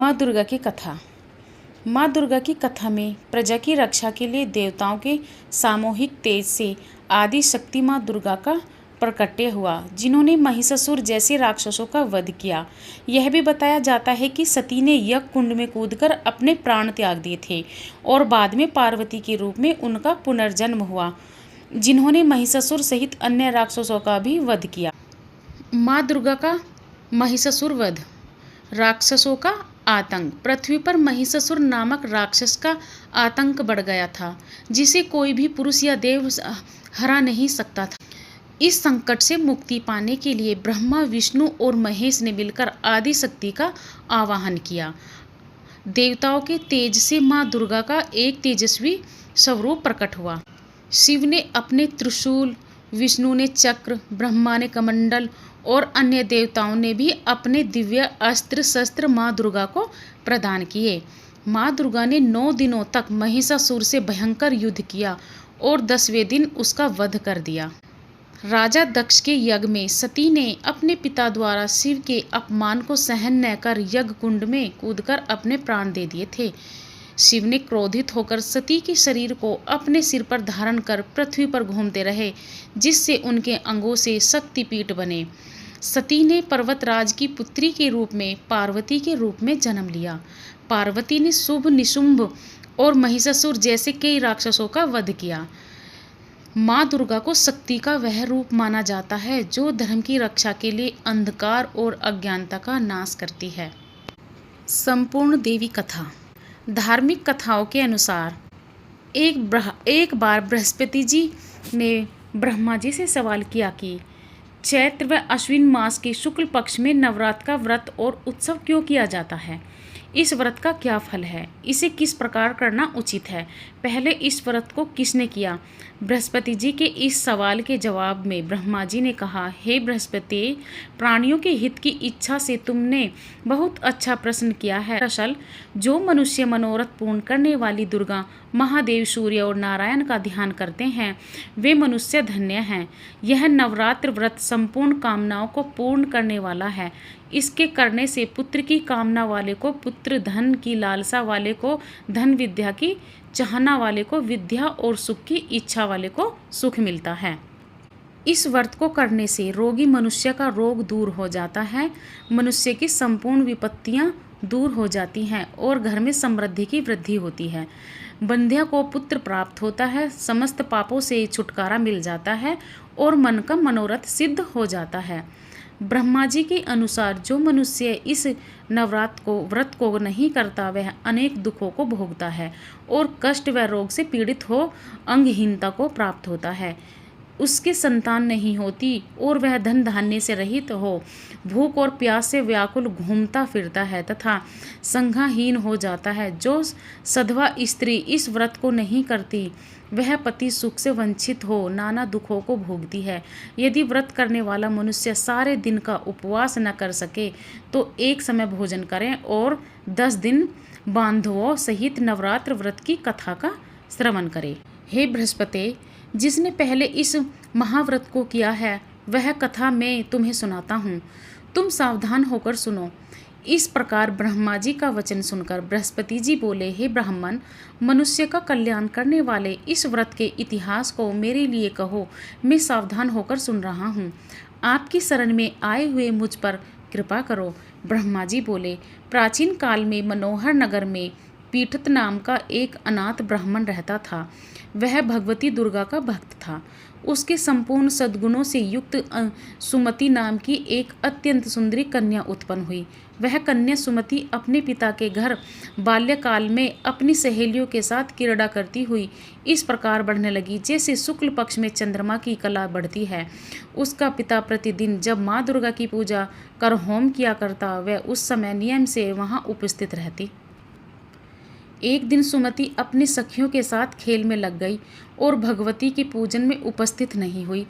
माँ दुर्गा की कथा। माँ दुर्गा की कथा में प्रजा की रक्षा के लिए देवताओं के सामूहिक तेज से आदि शक्ति माँ दुर्गा का प्रकट्य हुआ, जिन्होंने महिषासुर जैसे राक्षसों का वध किया। यह भी बताया जाता है कि सती ने यज्ञ कुंड में कूदकर अपने प्राण त्याग दिए थे और बाद में पार्वती के रूप में उनका पुनर्जन्म हुआ, जिन्होंने महिषासुर सहित अन्य राक्षसों का भी वध किया। माँ दुर्गा का महिषासुर वध। राक्षसों का आतंक। पृथ्वी पर महिषासुर नामक राक्षस का आतंक बढ़ गया था, जिसे कोई भी पुरुष या देव हरा नहीं सकता था। इस संकट से मुक्ति पाने के लिए ब्रह्मा, विष्णु और महेश ने मिलकर आदि शक्ति का आवाहन किया। देवताओं के तेज से माँ दुर्गा का एक तेजस्वी स्वरूप प्रकट हुआ। शिव ने अपने त्रिशूल, विष्णु ने चक्र, ब्रह्मा ने कमंडल और अन्य देवताओं ने भी अपने दिव्य अस्त्र शस्त्र माँ दुर्गा को प्रदान किए। माँ दुर्गा ने 9 दिनों तक महिषासुर से भयंकर युद्ध किया और 10वें दिन उसका वध कर दिया। राजा दक्ष के यज्ञ में सती ने अपने पिता द्वारा शिव के अपमान को सहन न कर यज्ञ कुंड में कूदकर अपने प्राण दे दिए थे। शिव ने क्रोधित होकर सती के शरीर को अपने सिर पर धारण कर पृथ्वी पर घूमते रहे, जिससे उनके अंगों से शक्तिपीठ बने। सती ने पर्वतराज की पुत्री के रूप में पार्वती के रूप में जन्म लिया। पार्वती ने शुभ, निशुंभ और महिषासुर जैसे कई राक्षसों का वध किया। माँ दुर्गा को शक्ति का वह रूप माना जाता है जो धर्म की रक्षा के लिए अंधकार और अज्ञानता का नाश करती है। संपूर्ण देवी कथा। धार्मिक कथाओं के अनुसार एक बार बृहस्पति जी ने ब्रह्मा जी से सवाल किया कि चैत्र व अश्विन मास के शुक्ल पक्ष में नवरात्र का व्रत और उत्सव क्यों किया जाता है? इस व्रत का क्या फल है? इसे किस प्रकार करना उचित है? पहले इस व्रत को किसने किया? बृहस्पति जी के इस सवाल के जवाब में ब्रह्मा जी ने कहा, हे बृहस्पति, प्राणियों के हित की इच्छा से तुमने बहुत अच्छा प्रश्न किया है। दरअसल जो मनुष्य मनोरथ पूर्ण करने वाली दुर्गा, महादेव, सूर्य और नारायण का ध्यान करते हैं, वे मनुष्य धन्य हैं। यह नवरात्र व्रत संपूर्ण कामनाओं को पूर्ण करने वाला है। इसके करने से पुत्र की कामना वाले को पुत्र, धन की लालसा वाले को धन, विद्या की चाहना वाले को विद्या और सुख की इच्छा वाले को सुख मिलता है। इस व्रत को करने से रोगी मनुष्य का रोग दूर हो जाता है, मनुष्य की संपूर्ण विपत्तियां दूर हो जाती हैं और घर में समृद्धि की वृद्धि होती है। बंध्या को पुत्र प्राप्त होता है, समस्त पापों से छुटकारा मिल जाता है और मन का मनोरथ सिद्ध हो जाता है। ब्रह्मा जी के अनुसार जो मनुष्य इस नवरात्र व्रत को नहीं करता, वह अनेक दुखों को भोगता है और कष्ट व रोग से पीड़ित हो अंगहीनता को प्राप्त होता है। उसके संतान नहीं होती और वह धन धान्य से रहित हो भूख और प्यास से व्याकुल घूमता फिरता है तथा संज्ञाहीन हो जाता है। जो सधवा स्त्री इस व्रत को नहीं करती, वह पति सुख से वंचित हो नाना दुखों को भोगती है। यदि व्रत करने वाला मनुष्य सारे दिन का उपवास न कर सके तो एक समय भोजन करें और 10 दिन बांधवों सहित नवरात्र व्रत की कथा का श्रवण करें। हे बृहस्पति, जिसने पहले इस महाव्रत को किया है, वह कथा मैं तुम्हें सुनाता हूँ। तुम सावधान होकर सुनो। इस प्रकार ब्रह्मा जी का वचन सुनकर बृहस्पति जी बोले, हे ब्राह्मण, मनुष्य का कल्याण करने वाले इस व्रत के इतिहास को मेरे लिए कहो, मैं सावधान होकर सुन रहा हूँ। आपकी शरण में आए हुए मुझ पर कृपा करो। ब्रह्मा जी बोले, प्राचीन काल में मनोहर नगर में पीठत नाम का एक अनाथ ब्राह्मण रहता था। वह भगवती दुर्गा का भक्त था। उसके संपूर्ण सद्गुणों से युक्त सुमति नाम की एक अत्यंत सुंदरी कन्या उत्पन्न हुई। वह कन्या सुमति अपने पिता के घर बाल्यकाल में अपनी सहेलियों के साथ क्रीड़ा करती हुई इस प्रकार बढ़ने लगी जैसे शुक्ल पक्ष में चंद्रमा की कला बढ़ती है। उसका पिता प्रतिदिन जब माँ दुर्गा की पूजा कर होम किया करता, वह उस समय नियम से वहाँ उपस्थित रहती। एक दिन सुमति अपनी सखियों के साथ खेल में लग गई और भगवती के पूजन में उपस्थित नहीं हुई।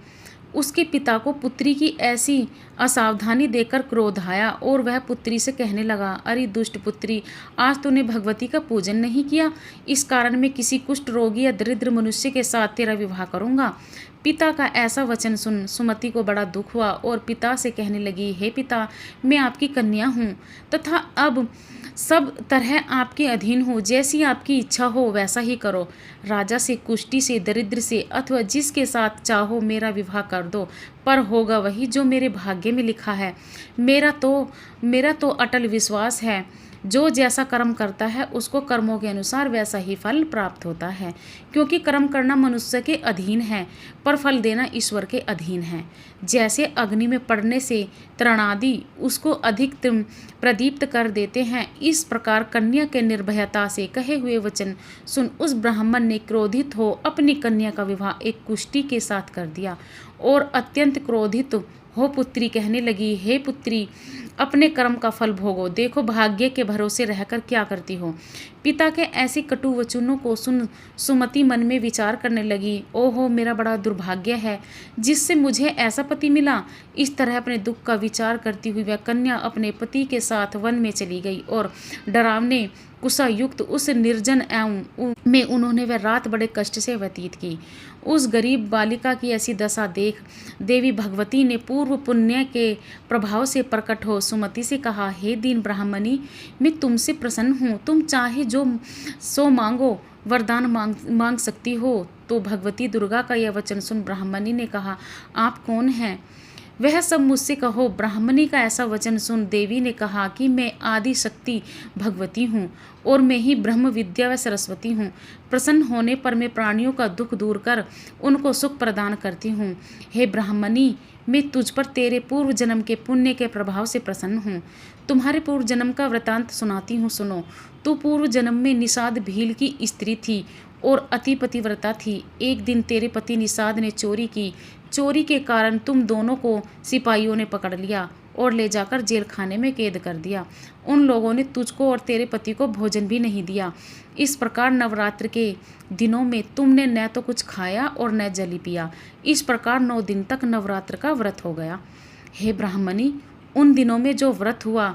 उसके पिता को पुत्री की ऐसी असावधानी देखकर क्रोध आया और वह पुत्री से कहने लगा, अरे दुष्ट पुत्री, आज तूने भगवती का पूजन नहीं किया, इस कारण मैं किसी कुष्ठ रोगी या दरिद्र मनुष्य के साथ तेरा विवाह करूंगा। पिता का ऐसा वचन सुन सुमति को बड़ा दुख हुआ और पिता से कहने लगी, हे पिता, मैं आपकी कन्या हूँ तथा अब सब तरह आपके अधीन हूँ। जैसी आपकी इच्छा हो वैसा ही करो। राजा से, कुष्टी से, दरिद्र से अथवा जिसके साथ चाहो मेरा विवाह कर दो, पर होगा वही जो मेरे भाग्य में लिखा है। मेरा तो अटल विश्वास है, जो जैसा कर्म करता है उसको कर्मों के अनुसार वैसा ही फल प्राप्त होता है, क्योंकि कर्म करना मनुष्य के अधीन है पर फल देना ईश्वर के अधीन है। जैसे अग्नि में पड़ने से तृणादि उसको अधिक प्रदीप्त कर देते हैं, इस प्रकार कन्या के निर्भयता से कहे हुए वचन सुन उस ब्राह्मण ने क्रोधित हो अपनी कन्या का विवाह एक कुष्टी के साथ कर दिया और अत्यंत क्रोधित हो पुत्री कहने लगी, हे पुत्री, अपने कर्म का फल भोगो। देखो भाग्य के भरोसे रहकर क्या करती हो। पिता के ऐसी कटु वचनों को सुन सुमति मन में विचार करने लगी, ओहो, मेरा बड़ा दुर्भाग्य है जिससे मुझे ऐसा पति मिला। इस तरह अपने दुख का विचार करती हुई वह कन्या अपने पति के साथ वन में चली गई और डरावने कुशायुक्त उस निर्जन एवं में उन्होंने वह रात बड़े कष्ट से व्यतीत की। उस गरीब बालिका की ऐसी दशा देख देवी भगवती ने पूर्व पुण्य के प्रभाव से प्रकट हो सुमति से कहा, हे दीन ब्राह्मणी, मैं तुमसे प्रसन्न हूँ। तुम चाहे जो सो मांगो, वरदान मांग सकती हो। तो भगवती दुर्गा का यह वचन सुन ब्राह्मणी ने कहा, आप कौन हैं? वह सब मुझसे कहो। ब्राह्मणी का ऐसा वचन सुन देवी ने कहा कि मैं आदि शक्ति भगवती हूँ और मैं ही ब्रह्म विद्या व सरस्वती हूँ। प्रसन्न होने पर मैं प्राणियों का दुख दूर कर उनको सुख प्रदान करती हूँ। हे ब्राह्मणी, मैं तुझ पर तेरे पूर्व जन्म के पुण्य के प्रभाव से प्रसन्न हूँ। तुम्हारे पूर्व जन्म का वृतांत सुनाती हूँ, सुनो। तू पूर्व जन्म में निषाद भील की स्त्री थी और अति पतिव्रता थी। एक दिन तेरे पति निषाद ने चोरी की। चोरी के कारण तुम दोनों को सिपाहियों ने पकड़ लिया और ले जाकर जेल खाने में कैद कर दिया। उन लोगों ने तुझको और तेरे पति को भोजन भी नहीं दिया। इस प्रकार नवरात्र के दिनों में तुमने न तो कुछ खाया और न जली पिया। इस प्रकार 9 दिन तक नवरात्र का व्रत हो गया। हे ब्राह्मणी, उन दिनों में जो व्रत हुआ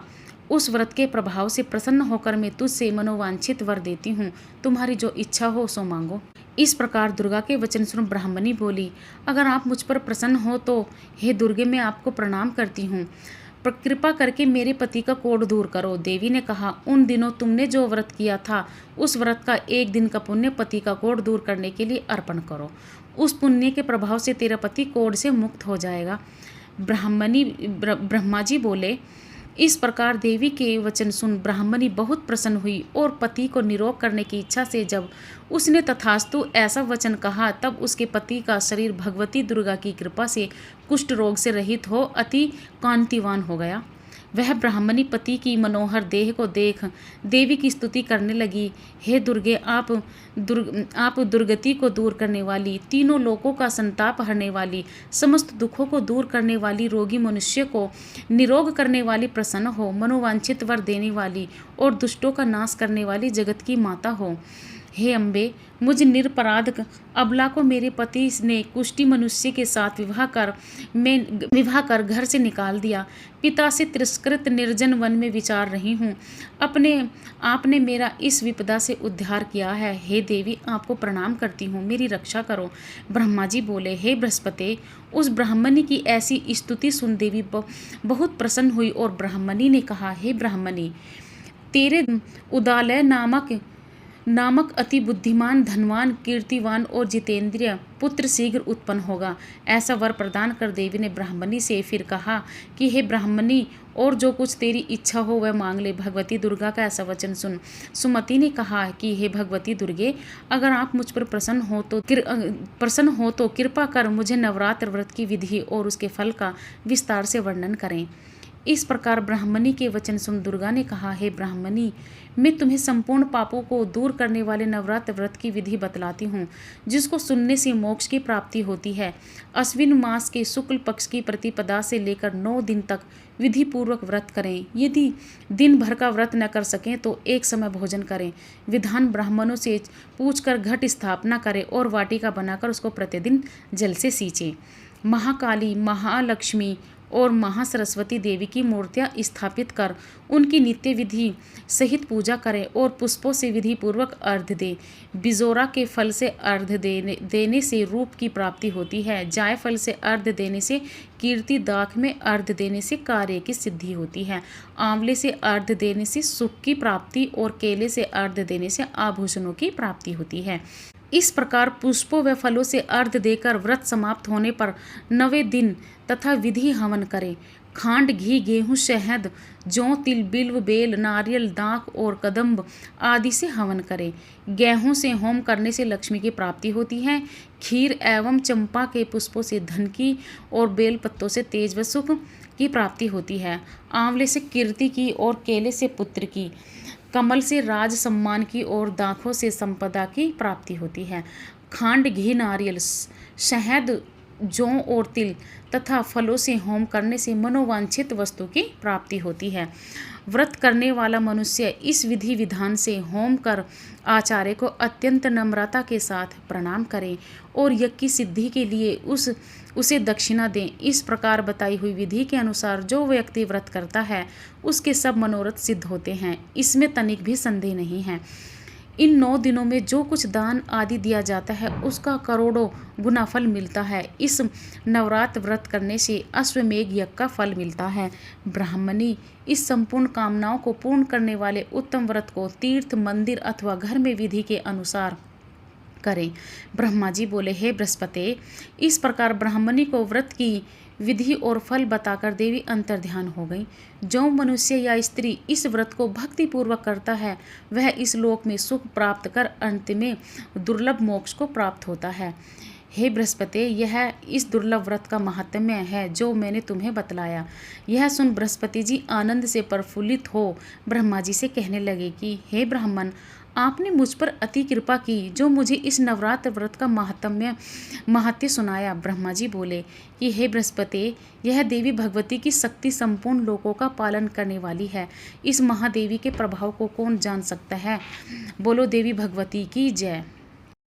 उस व्रत के प्रभाव से प्रसन्न होकर मैं तुझसे मनोवांछित वर देती हूँ। तुम्हारी जो इच्छा हो सो मांगो। इस प्रकार दुर्गा के वचन सुन ब्राह्मणी बोली, अगर आप मुझ पर प्रसन्न हो तो हे दुर्गे, मैं आपको प्रणाम करती हूँ। कृपा करके मेरे पति का कोढ़ दूर करो। देवी ने कहा, उन दिनों तुमने जो व्रत किया था उस व्रत का 1 दिन का पुण्य पति का कोढ़ दूर करने के लिए अर्पण करो। उस पुण्य के प्रभाव से तेरा पति कोढ़ से मुक्त हो जाएगा। ब्रह्मा जी बोले। इस प्रकार देवी के वचन सुन ब्राह्मणी बहुत प्रसन्न हुई और पति को निरोग करने की इच्छा से जब उसने तथास्तु ऐसा वचन कहा, तब उसके पति का शरीर भगवती दुर्गा की कृपा से कुष्ठ रोग से रहित हो अति कांतिवान हो गया। वह ब्राह्मणी पति की मनोहर देह को देख देवी की स्तुति करने लगी, हे दुर्गे, आप दुर्गति को दूर करने वाली, तीनों लोकों का संताप हरने वाली, समस्त दुखों को दूर करने वाली, रोगी मनुष्य को निरोग करने वाली, प्रसन्न हो, मनोवांछित वर देने वाली और दुष्टों का नाश करने वाली जगत की माता हो। हे अम्बे, मुझ निरपराध अबला को मेरे पति ने कुष्ठी मनुष्य के साथ विवाह कर घर से निकाल दिया। पिता से तिरस्कृत निर्जन वन में विचार रही हूँ। आपने मेरा इस विपदा से उद्धार किया है। हे देवी, आपको प्रणाम करती हूँ, मेरी रक्षा करो। ब्रह्मा जी बोले, हे बृहस्पति, उस ब्राह्मणी की ऐसी स्तुति सुन देवी बहुत प्रसन्न हुई और ब्राह्मणी ने कहा, हे ब्राह्मणी, तेरे उदालय नामक अति बुद्धिमान, धनवान, कीर्तिवान और जितेंद्रिय पुत्र शीघ्र उत्पन्न होगा। ऐसा वर प्रदान कर देवी ने ब्राह्मणी से फिर कहा कि हे ब्राह्मणी, और जो कुछ तेरी इच्छा हो वह मांग ले। भगवती दुर्गा का ऐसा वचन सुन सुमति ने कहा कि हे भगवती दुर्गे, अगर आप मुझ पर प्रसन्न हो तो कृपा कर मुझे नवरात्र व्रत की विधि और उसके फल का विस्तार से वर्णन करें। इस प्रकार ब्राह्मणी के वचन सुन दुर्गा ने कहा, हे ब्राह्मणी, मैं तुम्हें संपूर्ण पापों को दूर करने वाले नवरात्र व्रत की विधि बतलाती हूँ, जिसको सुनने से मोक्ष की प्राप्ति होती है। अश्विन मास के शुक्ल पक्ष की प्रतिपदा से लेकर 9 दिन तक विधि पूर्वक व्रत करें। यदि दिन भर का व्रत न कर सकें तो एक समय भोजन करें। विधान ब्राह्मणों से पूछकर घट स्थापना करें और वाटिका बनाकर उसको प्रतिदिन जल से सींचें। महाकाली, महालक्ष्मी और महासरस्वती देवी की मूर्तियां स्थापित कर उनकी नित्य विधि सहित पूजा करें और पुष्पों से विधि पूर्वक अर्घ्य दें। बिजोरा के फल से अर्घ्य देने से रूप की प्राप्ति होती है। जायफल से अर्घ्य देने से कीर्ति, दाख में अर्घ्य देने से कार्य की सिद्धि होती है। आंवले से अर्घ्य देने से सुख की प्राप्ति और केले से अर्घ्य देने से आभूषणों की प्राप्ति होती है। इस प्रकार पुष्पों व फलों से अर्घ्य देकर व्रत समाप्त होने पर 9वें दिन तथा विधि हवन करें। खांड, घी, गेहूं, शहद, जौ, तिल, बिल्व, बेल, नारियल, दाख और कदम्ब आदि से हवन करें। गेहूं से होम करने से लक्ष्मी की प्राप्ति होती है। खीर एवं चंपा के पुष्पों से धन की और बेल पत्तों से तेज व सुख की प्राप्ति होती है। आंवले से कीर्ति की और केले से पुत्र की, कमल से राज सम्मान की और दाखों से संपदा की प्राप्ति होती है। खांड, घी, नारियल, शहद, जौ और तिल तथा फलों से होम करने से मनोवांछित वस्तु की प्राप्ति होती है। व्रत करने वाला मनुष्य इस विधि विधान से होम कर आचार्य को अत्यंत नम्रता के साथ प्रणाम करें और यज्ञ की सिद्धि के लिए उसे दक्षिणा दें। इस प्रकार बताई हुई विधि के अनुसार जो व्यक्ति व्रत करता है उसके सब मनोरथ सिद्ध होते हैं, इसमें तनिक भी संदेह नहीं है। इन 9 दिनों में जो कुछ दान आदि दिया जाता है उसका करोड़ों गुना फल मिलता है। इस नवरात्र व्रत करने से अश्वमेघ यज्ञ का फल मिलता है। ब्राह्मणी इस संपूर्ण कामनाओं को पूर्ण करने वाले उत्तम व्रत को तीर्थ, मंदिर अथवा घर में विधि के अनुसार करें। ब्रह्मा जी बोले, हे बृहस्पति, इस प्रकार ब्राह्मणी को व्रत की विधि और फल बताकर देवी अंतर्ध्यान हो गई। जो मनुष्य या स्त्री इस व्रत को भक्ति पूर्वक करता है वह इस लोक में सुख प्राप्त कर अंत में दुर्लभ मोक्ष को प्राप्त होता है। हे बृहस्पति, यह इस दुर्लभ व्रत का महात्म्य है जो मैंने तुम्हें बतलाया। यह सुन बृहस्पति जी आनंद से प्रफुल्लित हो ब्रह्मा जी से कहने लगे कि हे ब्राह्मण, आपने मुझ पर अति कृपा की जो मुझे इस नवरात्र व्रत का महत्य सुनाया। ब्रह्मा जी बोले कि हे बृहस्पति, यह देवी भगवती की शक्ति संपूर्ण लोकों का पालन करने वाली है। इस महादेवी के प्रभाव को कौन जान सकता है। बोलो देवी भगवती की जय।